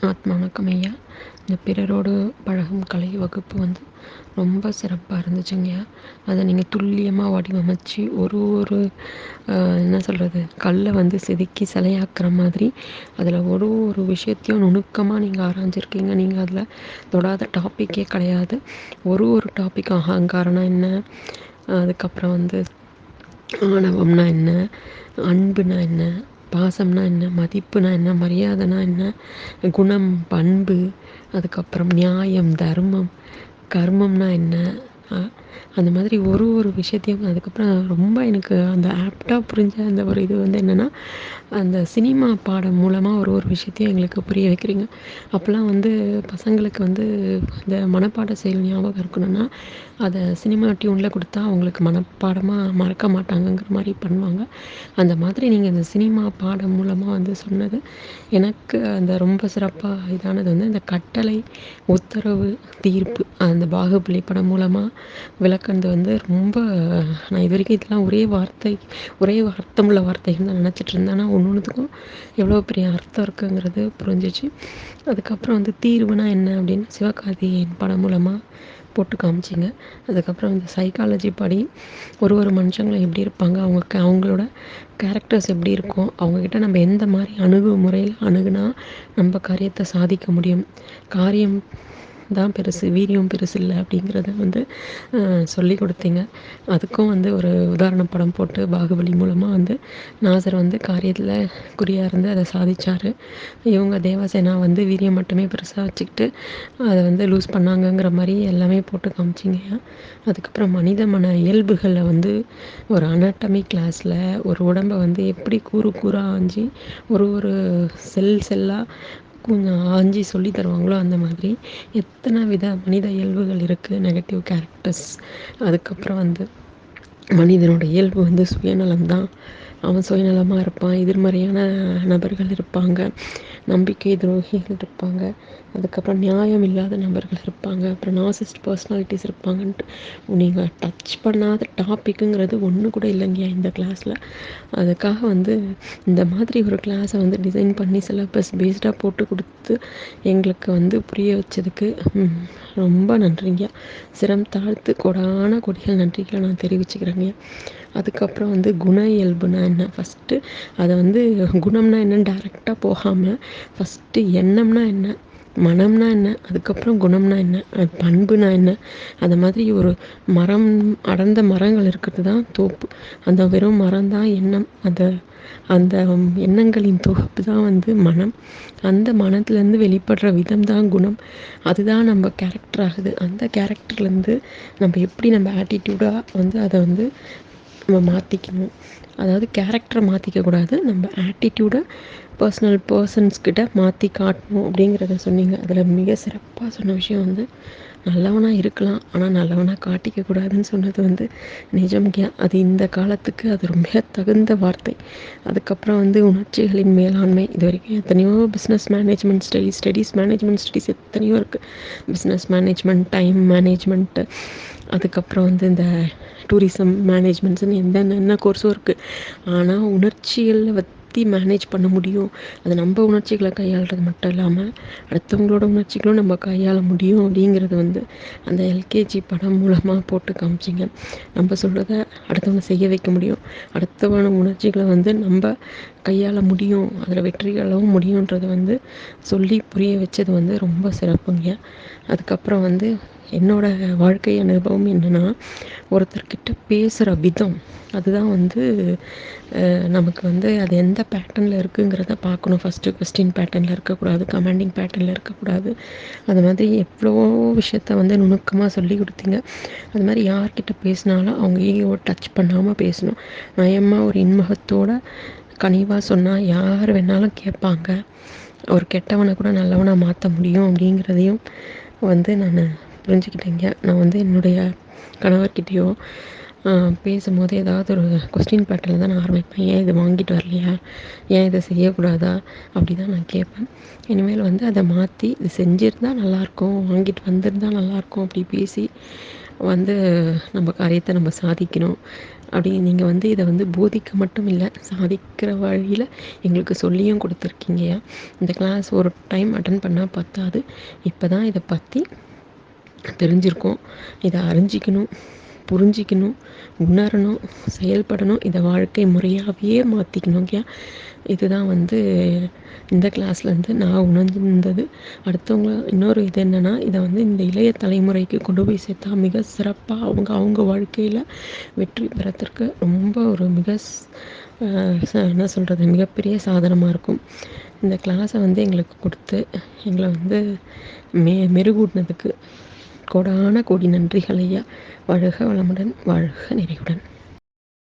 ஆத்மா வணக்கம் ஐயா. இந்த பிறரோடு பழகும் கலை வகுப்பு வந்து ரொம்ப சிறப்பாக இருந்துச்சுங்கய்யா. அதை நீங்கள் துல்லியமாக வடிவமைச்சு ஒரு என்ன சொல்கிறது, கல்லை வந்து செதுக்கி சிலையாக்குற மாதிரி அதில் ஒரு விஷயத்தையும் நுணுக்கமாக நீங்கள் ஆராய்ஞ்சிருக்கீங்க. நீங்கள் அதில் தொடாத டாப்பிக்கே கிடையாது. ஒரு டாப்பிக்கும் அகங்காரம்னா என்ன, அதுக்கப்புறம் வந்து ஆணவம்னா என்ன, அன்புனா என்ன, பாசம்னா என்ன, மதிப்புனா என்ன, மரியாதைனா என்ன, குணம், பண்பு, அதுக்கப்புறம் நியாயம், தர்மம், கர்மம்னா என்ன, அந்த மாதிரி ஒரு விஷயத்தையும் அதுக்கப்புறம் ரொம்ப எனக்கு அந்த ஆப்டாக புரிஞ்ச அந்த ஒரு இது வந்து என்னென்னா, அந்த சினிமா பாடம் மூலமாக ஒரு விஷயத்தையும் எங்களுக்கு புரிய வைக்கிறீங்க. அப்போல்லாம் வந்து பசங்களுக்கு வந்து இந்த மனப்பாட செயல் ஞாபகம் இருக்கணும்னா அதை சினிமா டியூனில் கொடுத்தா அவங்களுக்கு மனப்பாடமாக மறக்க மாட்டாங்கங்கிற மாதிரி பண்ணுவாங்க. அந்த மாதிரி நீங்கள் இந்த சினிமா பாடம் மூலமாக வந்து சொன்னது எனக்கு அந்த ரொம்ப சிறப்பாக இதானது வந்து இந்த கட்டளை, உத்தரவு, தீர்ப்பு அந்த பாகுபலி படம் மூலமாக விளக்குனது வந்து ரொம்ப, நான் இது வரைக்கும் இதெல்லாம் ஒரே அர்த்தமுள்ள வார்த்தைகள் தான் நினச்சிட்டு இருந்தேன். ஆனால் ஒன்றுத்துக்கும் எவ்வளோ பெரிய அர்த்தம் இருக்குங்கிறது புரிஞ்சிச்சு. அதுக்கப்புறம் வந்து தீர்வுனா என்ன அப்படின்னு சிவகார்த்திகேயன் படம் மூலமாக போட்டு காமிச்சிங்க. அதுக்கப்புறம் இந்த சைக்காலஜி படி ஒரு மனுஷங்களும் எப்படி இருப்பாங்க, அவங்களோட கேரக்டர்ஸ் எப்படி இருக்கும், அவங்கக்கிட்ட நம்ம எந்த மாதிரி அணுகுமுறையில் அணுகுனா நம்ம காரியத்தை சாதிக்க முடியும், காரியம் தான் பெருசு, வீரியம் பெருசு இல்லை அப்படிங்கிறத வந்து சொல்லி கொடுத்தீங்க. அதுக்கும் வந்து ஒரு உதாரண படம் போட்டு பாகுபலி மூலமாக வந்து நாசர் வந்து காரியத்தில் குறியாக இருந்து அதை சாதித்தார். இவங்க தேவசேனா வந்து வீரியம் மட்டுமே பெருசாக வச்சுக்கிட்டு அதை வந்து லூஸ் பண்ணாங்கங்கிற மாதிரி எல்லாமே போட்டு காமிச்சிங்கய்யா. அதுக்கப்புறம் மனித மன இயல்புகளை வந்து ஒரு அனாட்டமி கிளாஸில் ஒரு உடம்பை வந்து எப்படி கூறாக ஆஞ்சி ஒரு செல்லாக கொஞ்சம் ஆஞ்சி சொல்லி தருவாங்களோ அந்த மாதிரி எத்தனை வித மனித இயல்புகள் இருக்குது, நெகட்டிவ் கேரக்டர்ஸ். அதுக்கப்புறம் வந்து மனிதனோட இயல்பு வந்து சுயநலம்தான். அவன் சுயநலமாக இருப்பான், எதிர்மறையான நபர்கள் இருப்பாங்க, நம்பிக்கை துரோகிகள் இருப்பாங்க, அதுக்கப்புறம் நியாயம் இல்லாத நபர்கள் இருப்பாங்க, அப்புறம் நார்சிஸ்ட் பர்சனாலிட்டிஸ் இருப்பாங்கன்ட்டு நீங்கள் டச் பண்ணாத டாப்பிக்குங்கிறது ஒன்று கூட இல்லைங்கய்யா இந்த கிளாஸில். அதுக்காக வந்து இந்த மாதிரி ஒரு கிளாஸை வந்து டிசைன் பண்ணி சிலபஸ் பேஸ்டாக போட்டு கொடுத்து எங்களுக்கு வந்து புரிய வச்சதுக்கு ரொம்ப நன்றிங்க. சிரம் தாழ்த்து கொடான கொடிகள் நன்றிகளை நான் தெரிவிச்சுக்கிறேங்க. அதுக்கப்புறம் வந்து குண இயல்புனா என்ன, ஃபஸ்ட்டு அதை வந்து குணம்னா என்னன்னு டைரெக்டாக போகாமல் ஃபஸ்ட்டு எண்ணம்னா என்ன, மனம்னா என்ன, அதுக்கப்புறம் குணம்னா என்ன, பண்புனா என்ன, அந்த மாதிரி ஒரு மரம், அடர்ந்த மரங்கள் இருக்கிறது தான் தோப்பு. அந்த வெறும் மரம் தான் எண்ணம், அந்த எண்ணங்களின் தொகுப்பு தான் வந்து மனம். அந்த மனத்துலேருந்து வெளிப்படுற விதம் தான் குணம். அதுதான் நம்ம கேரக்டர் ஆகுது. அந்த கேரக்டர்லேருந்து நம்ம எப்படி நம்ம ஆட்டிடியூடாக வந்து அதை வந்து நம்ம மாற்றிக்கணும். அதாவது கேரக்டரை மாற்றிக்கக்கூடாது, நம்ம ஆட்டிடியூடை பர்சன்ஸ்கிட்ட மாற்றி காட்டணும் அப்படிங்கிறத சொன்னீங்க. அதில் மிக சிறப்பாக சொன்ன விஷயம் வந்து நல்லவனாக இருக்கலாம், ஆனால் நல்லவனாக காட்டிக்க கூடாதுன்னு சொன்னது வந்து நிஜம்யா. அது இந்த காலத்துக்கு அது ரொம்ப தகுந்த வார்த்தை. அதுக்கப்புறம் வந்து உணர்ச்சிகளின் மேலாண்மை. இது வரைக்கும் எத்தனையோ business management studies management studies எத்தனையோ இருக்குது. பிஸ்னஸ் மேனேஜ்மெண்ட், டைம் மேனேஜ்மெண்ட்டு, அதுக்கப்புறம் வந்து இந்த டூரிசம் மேனேஜ்மெண்ட்ஸ்னு என்னென்ன கோர்ஸும் இருக்குது. ஆனால் உணர்ச்சிகளை பற்றி மேனேஜ் பண்ண முடியும். அது நம்ம உணர்ச்சிகளை கையாளுறது மட்டும் இல்லாமல் அடுத்தவங்களோட உணர்ச்சிகளும் நம்ம கையாள முடியும் அப்படிங்கிறது வந்து அந்த எல்கேஜி படம் மூலமாக போட்டு காமிச்சிங்க. நம்ம சொல்கிறத அடுத்தவங்க செய்ய வைக்க முடியும், அடுத்தவன உணர்ச்சிகளை வந்து நம்ம கையாள முடியும், அதில் வெற்றிகளவும் முடியுன்றதை வந்து சொல்லி புரிய வச்சது வந்து ரொம்ப சிறப்புங்க. அதுக்கப்புறம் வந்து என்னோடய வாழ்க்கை அனுபவம் என்னென்னா, ஒருத்தர்கிட்ட பேசுகிற விதம் அதுதான் வந்து நமக்கு வந்து அது எந்த பேட்டர்னில் இருக்குங்கிறத பார்க்கணும். ஃபஸ்ட்டு கொஸ்டின் பேட்டர்னில் இருக்கக்கூடாது, கமாண்டிங் பேட்டர்னில் இருக்கக்கூடாது. அது மாதிரி எவ்வளோ விஷயத்த வந்து நுணுக்கமாக சொல்லி கொடுத்தீங்க. அது மாதிரி யார்கிட்ட பேசினாலும் அவங்க ஈகோவை டச் பண்ணாமல் பேசணும். நயமாக ஒரு இன்முகத்தோட கனிவாக சொன்னால் யார் வேணாலும் கேட்பாங்க. ஒரு கெட்டவனை கூட நல்லவனாக மாற்ற முடியும் அப்படிங்கிறதையும் வந்து நான் புரிஞ்சுக்கிட்டேங்க. நான் வந்து என்னுடைய கணவர்கிட்டயோ பேசும்போது ஏதாவது ஒரு கொஸ்டின் பேட்டர்னில் தான் நான் ஆரம்பிப்பேன். ஏன் இதை வாங்கிட்டு வரலையா, ஏன் இதை செய்யக்கூடாதா, அப்படி தான் நான் கேட்பேன். இனிமேல் வந்து அதை மாற்றி இது செஞ்சுருந்தா நல்லாயிருக்கும், வாங்கிட்டு வந்திருந்தா நல்லாயிருக்கும் அப்படி பேசி வந்து நம்ம காரியத்தை நம்ம சாதிக்கணும். அப்படி நீங்கள் வந்து இதை வந்து போதிக்க மட்டும் இல்லை, சாதிக்கிற வழியில் எங்களுக்கு சொல்லியும் கொடுத்துருக்கீங்கய்யா. இந்த கிளாஸ் ஒரு டைம் அட்டன் பண்ணால் பத்தாது, இப்போ தான் இதை பற்றி தெரிஞ்சிருக்கோம். இதை அறிஞ்சிக்கணும், புரிஞ்சிக்கணும், உணரணும், செயல்படணும். இதை வாழ்க்கை முறையாகவே மாற்றிக்கணுங்கய்யா. இதுதான் வந்து இந்த கிளாஸ்லேருந்து நான் உணர்ந்திருந்தது. அடுத்தவங்க இன்னொரு இது என்னென்னா, இதை வந்து இந்த இளைய தலைமுறைக்கு கொண்டு போய் சேர்த்தா மிக சிறப்பாக அவங்க அவங்க வாழ்க்கையில் வெற்றி பெறத்திற்கு ரொம்ப ஒரு என்ன சொல்கிறது, மிகப்பெரிய சாதனமாக இருக்கும். இந்த கிளாஸை வந்து எங்களுக்கு கொடுத்து எங்களை வந்து மெருகூட்டினதுக்கு கோடான கோடி நன்றிகள் ஐயா. வாழ்க வளமுடன், வாழ்க நிறைவுடன்.